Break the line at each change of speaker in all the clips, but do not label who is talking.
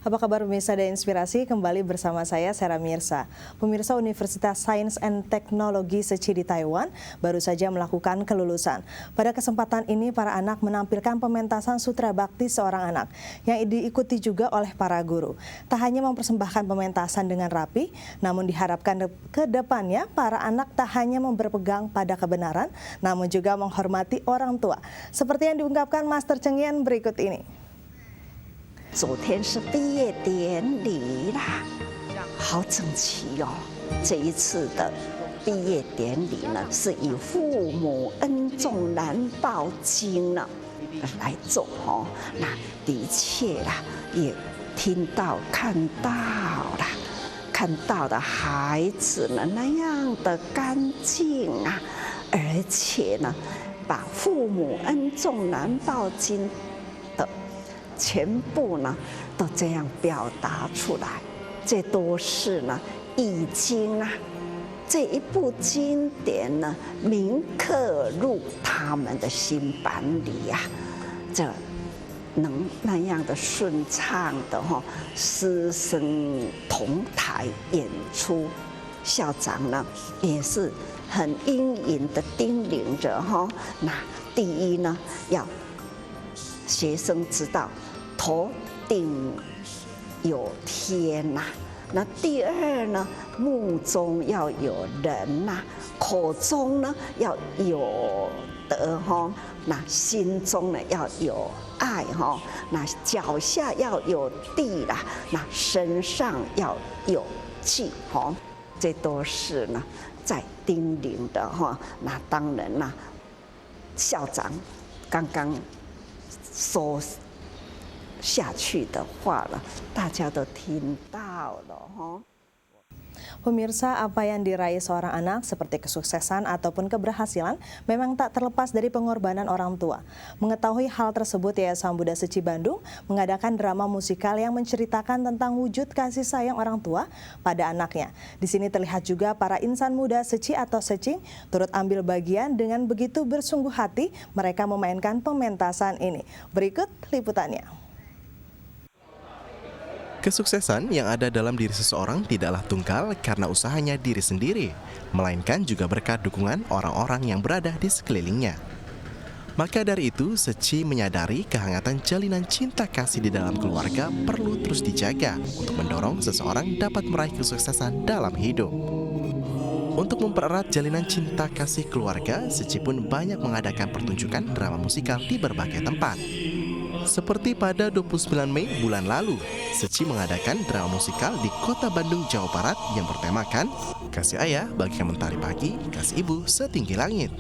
Apa kabar pemirsa dan inspirasi? Kembali bersama saya, Sera Mirsa. Pemirsa, Universitas Sains and Teknologi Seci di Taiwan baru saja melakukan kelulusan. Pada kesempatan ini, para anak menampilkan pementasan sutra bakti seorang anak yang diikuti juga oleh para guru. Tak hanya mempersembahkan pementasan dengan rapi, namun diharapkan ke depannya para anak tak hanya berpegang pada kebenaran, namun juga menghormati orang tua. Seperti yang diungkapkan Master Cheng Yen berikut ini.
昨天是毕业典礼啦，好整齐哦！这一次的毕业典礼呢，是以父母恩重难报经呢来做哦。那的确啦，也听到看到啦，看到的孩子呢那样的干净啊，而且呢，把父母恩重难报经 全部呢都这样表达出来，这都是呢已经啊这一部经典呢铭刻入他们的心版里呀、这能那样的顺畅的师生同台演出，校长呢也是很殷殷的叮咛着那第一呢要学生知道 头顶有天呐、那第二呢，目中要有人呐、口中呢要有德那心中呢要有爱那脚下要有地啦，那身上要有气这都是呢在叮咛的那当然啦，校长刚刚说 下去的话了，大家都听到了
Pemirsa, apa yang diraih seorang anak seperti kesuksesan ataupun keberhasilan memang tak terlepas dari pengorbanan orang tua. Mengetahui hal tersebut, Yayasan Buddha Seci Bandung mengadakan drama musikal yang menceritakan tentang wujud kasih sayang orang tua pada anaknya. Di sini terlihat juga para insan muda Seci atau Secing turut ambil bagian dengan begitu bersungguh hati mereka memainkan pementasan ini. Berikut liputannya.
Kesuksesan yang ada dalam diri seseorang tidaklah tunggal karena usahanya diri sendiri, melainkan juga berkat dukungan orang-orang yang berada di sekelilingnya. Maka dari itu, Seci menyadari kehangatan jalinan cinta kasih di dalam keluarga perlu terus dijaga untuk mendorong seseorang dapat meraih kesuksesan dalam hidup. Untuk mempererat jalinan cinta kasih keluarga, Seci pun banyak mengadakan pertunjukan drama musikal di berbagai tempat. Seperti pada 29 Mei bulan lalu, Seci mengadakan drama musikal di Kota Bandung, Jawa Barat yang bertemakan Kasih Ayah Bagaikan Mentari Pagi, Kasih Ibu Setinggi Langit.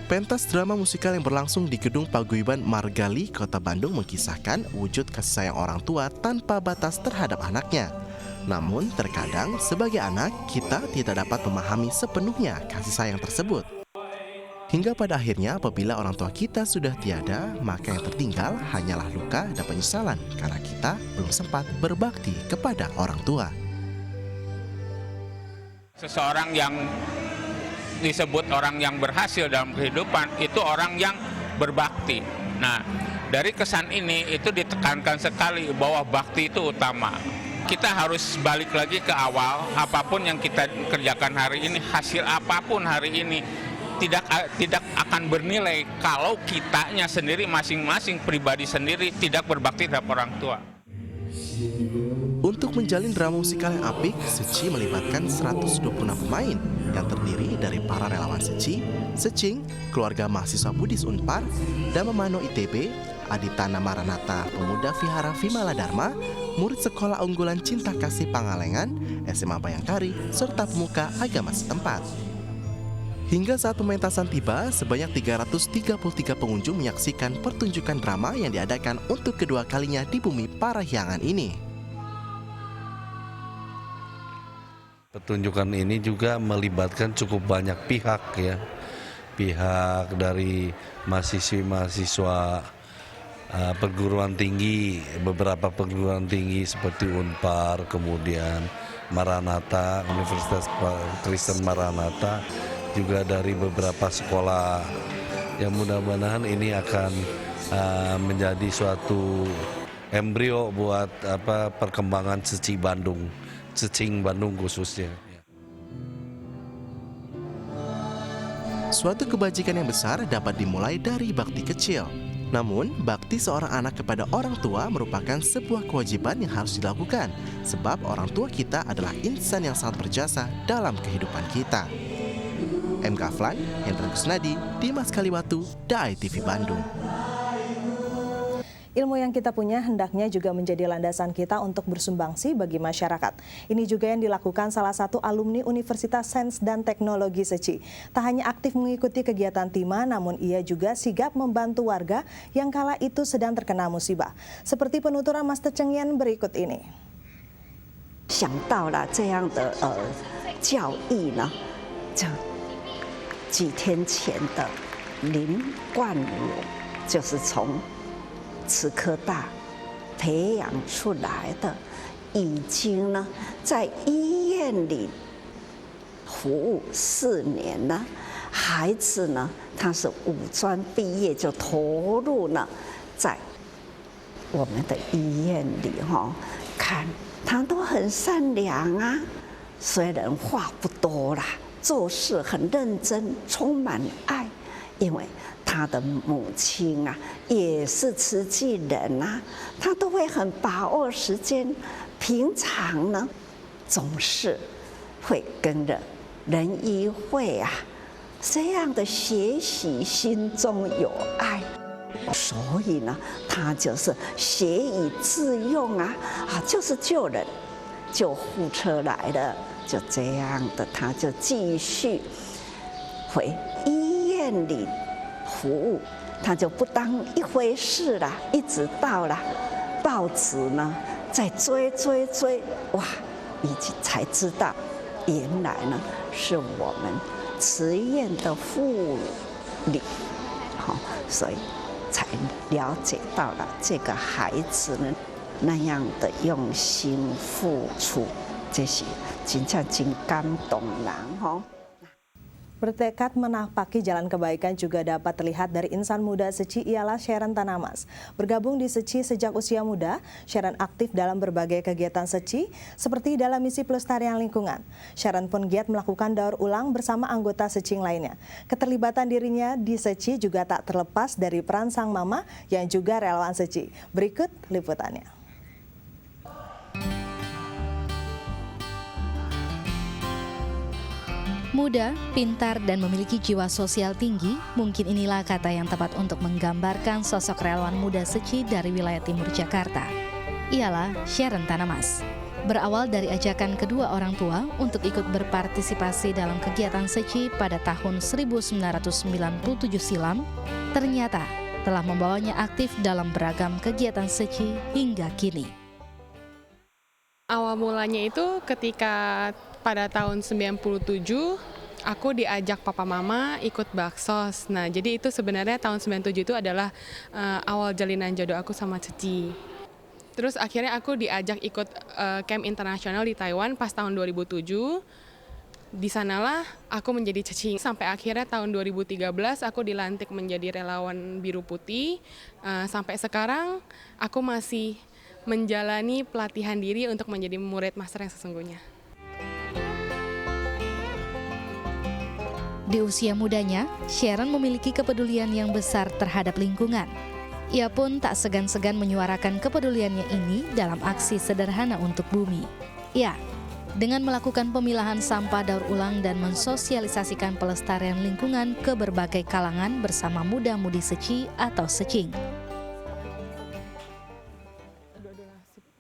Pentas drama musikal yang berlangsung di Gedung Paguyuban Margali, Kota Bandung mengisahkan wujud kasih sayang orang tua tanpa batas terhadap anaknya. Namun terkadang sebagai anak kita tidak dapat memahami sepenuhnya kasih sayang tersebut. Hingga pada akhirnya apabila orang tua kita sudah tiada, maka yang tertinggal hanyalah luka dan penyesalan karena kita belum sempat berbakti kepada orang tua.
Seseorang yang disebut orang yang berhasil dalam kehidupan itu orang yang berbakti. Nah, dari kesan ini itu ditekankan sekali bahwa bakti itu utama. Kita harus balik lagi ke awal, apapun yang kita kerjakan hari ini, hasil apapun hari ini tidak akan bernilai kalau kitanya sendiri masing-masing pribadi sendiri tidak berbakti terhadap orang tua.
Untuk menjalin drama musikal yang apik, Seci melibatkan 126 pemain yang terdiri dari para relawan Seci, Secing, keluarga mahasiswa Buddhis Unpar, Dhamma Mano ITB, Aditana Maranatha Pemuda Vihara Vimala Dharma, murid sekolah unggulan Cinta Kasih Pangalengan, SMA Bayangkari, serta pemuka agama setempat. Hingga saat pementasan tiba, sebanyak 333 pengunjung menyaksikan pertunjukan drama yang diadakan untuk kedua kalinya di bumi Parahyangan ini.
Pertunjukan ini juga melibatkan cukup banyak pihak ya. Pihak dari mahasiswa perguruan tinggi, beberapa perguruan tinggi seperti Unpar, kemudian Maranatha, Universitas Kristen Maranatha, juga dari beberapa sekolah yang mudah-mudahan ini akan menjadi suatu embrio buat perkembangan Secing Bandung khususnya.
Suatu kebajikan yang besar dapat dimulai dari bakti kecil. Namun, bakti seorang anak kepada orang tua merupakan sebuah kewajiban yang harus dilakukan, sebab orang tua kita adalah insan yang sangat berjasa dalam kehidupan kita. M. Kaflan, Hendra Kusnadi, Dimas Kaliwatu, DAI TV Bandung.
Ilmu yang kita punya hendaknya juga menjadi landasan kita untuk bersumbangsi bagi masyarakat. Ini juga yang dilakukan salah satu alumni Universitas Sains dan Teknologi Seci. Tak hanya aktif mengikuti kegiatan TIMA, namun ia juga sigap membantu warga yang kala itu sedang terkena musibah. Seperti penuturan Master Cheng Yan berikut ini.
想到了这样的教义呢，就几天前的林冠儒，就是从慈科大培养出来的，已经呢在医院里服务4年了。孩子呢，他是五专毕业就投入呢，在我们的医院里看他都很善良啊，虽然话不多啦，做事很认真，充满爱，因为他的母亲啊也是慈济人啊，他都会很把握时间。平常呢，总是会跟着人医会啊这样的学习，心中有爱，所以呢，他就是学以致用啊，就是救人，救护车来了，就这样的，他就继续回医院里服务，他就不当一回事了，一直到了报纸呢，在追，哇，已经才知道，原来呢是我们慈院的妇女，所以才了解到了这个孩子呢那样的用心付出，这些真正真感动人。
Bertekad menapaki jalan kebaikan juga dapat terlihat dari insan muda Seci ialah Sharon Tanamas. Bergabung di Seci sejak usia muda, Sharon aktif dalam berbagai kegiatan Seci seperti dalam misi pelestarian lingkungan. Sharon pun giat melakukan daur ulang bersama anggota Seci lainnya. Keterlibatan dirinya di Seci juga tak terlepas dari peran sang mama yang juga relawan Seci. Berikut liputannya.
Muda, pintar, dan memiliki jiwa sosial tinggi, mungkin inilah kata yang tepat untuk menggambarkan sosok relawan muda Seci dari wilayah timur Jakarta. Ialah Sharon Tanamas. Berawal dari ajakan kedua orang tua untuk ikut berpartisipasi dalam kegiatan Seci pada tahun 1997 silam, ternyata telah membawanya aktif dalam beragam kegiatan Seci hingga kini.
Awal mulanya itu ketika pada tahun 97 aku diajak papa mama ikut Baksos. Nah, jadi itu sebenarnya tahun 97 itu adalah awal jalinan jodoh aku sama Seci. Terus akhirnya aku diajak ikut camp internasional di Taiwan pas tahun 2007. Di sanalah aku menjadi Seci. Sampai akhirnya tahun 2013 aku dilantik menjadi relawan biru putih. Sampai sekarang aku masih menjalani pelatihan diri untuk menjadi murid master yang sesungguhnya.
Di usia mudanya, Sharon memiliki kepedulian yang besar terhadap lingkungan. Ia pun tak segan-segan menyuarakan kepeduliannya ini dalam aksi sederhana untuk bumi. Ya, dengan melakukan pemilahan sampah daur ulang dan mensosialisasikan pelestarian lingkungan ke berbagai kalangan bersama muda-mudi Seci atau Secing.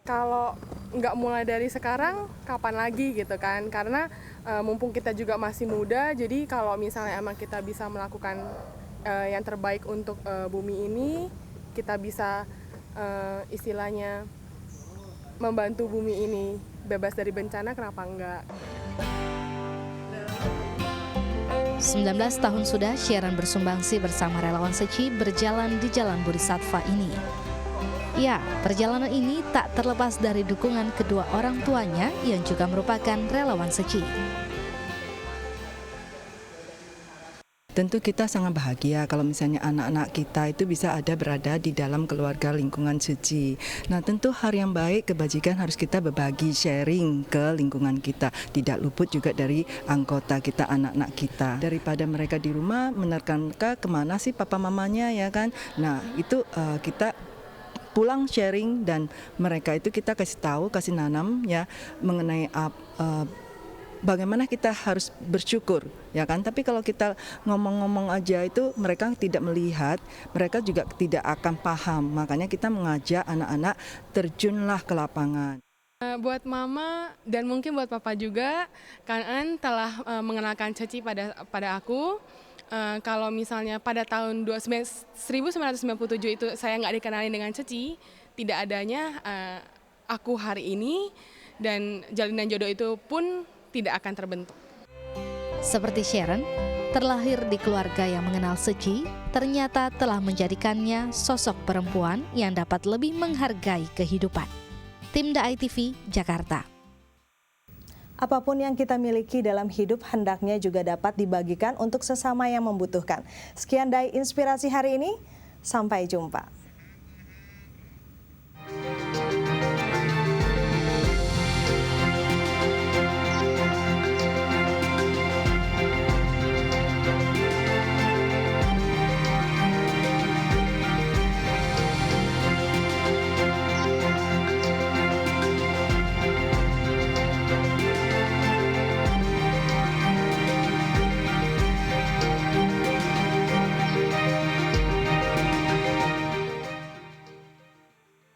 Kalau nggak mulai dari sekarang, kapan lagi gitu kan? Karena mumpung kita juga masih muda, jadi kalau misalnya emang kita bisa melakukan yang terbaik untuk bumi ini, kita bisa istilahnya membantu bumi ini bebas dari bencana, kenapa enggak?
19 tahun sudah Sharon bersumbangsi bersama relawan Seci berjalan di Jalan Bodhisattva ini. Ya, perjalanan ini tak terlepas dari dukungan kedua orang tuanya yang juga merupakan relawan Seci.
Tentu kita sangat bahagia kalau misalnya anak-anak kita itu bisa berada di dalam keluarga lingkungan suci. Nah, tentu hal yang baik, kebajikan harus kita berbagi, sharing ke lingkungan kita. Tidak luput juga dari anggota kita, anak-anak kita. Daripada mereka di rumah menerka kemana sih papa mamanya, ya kan? Nah, itu kita pulang sharing, dan mereka itu kita kasih tahu, kasih nanam ya mengenai bagaimana kita harus bersyukur, ya kan? Tapi kalau kita ngomong-ngomong aja itu mereka tidak melihat, mereka juga tidak akan paham. Makanya kita mengajak anak-anak terjunlah ke lapangan.
Buat mama dan mungkin buat papa juga, Kangen telah mengenalkan Ceci pada aku. Kalau misalnya pada tahun 1997 itu saya nggak dikenalin dengan Ceci, tidak adanya aku hari ini, dan jalinan jodoh itu pun tidak akan terbentuk.
Seperti Sharon, terlahir di keluarga yang mengenal Ceci, ternyata telah menjadikannya sosok perempuan yang dapat lebih menghargai kehidupan. Tim DAI TV, Jakarta.
Apapun yang kita miliki dalam hidup hendaknya juga dapat dibagikan untuk sesama yang membutuhkan. Sekian DAI Inspirasi hari ini, sampai jumpa.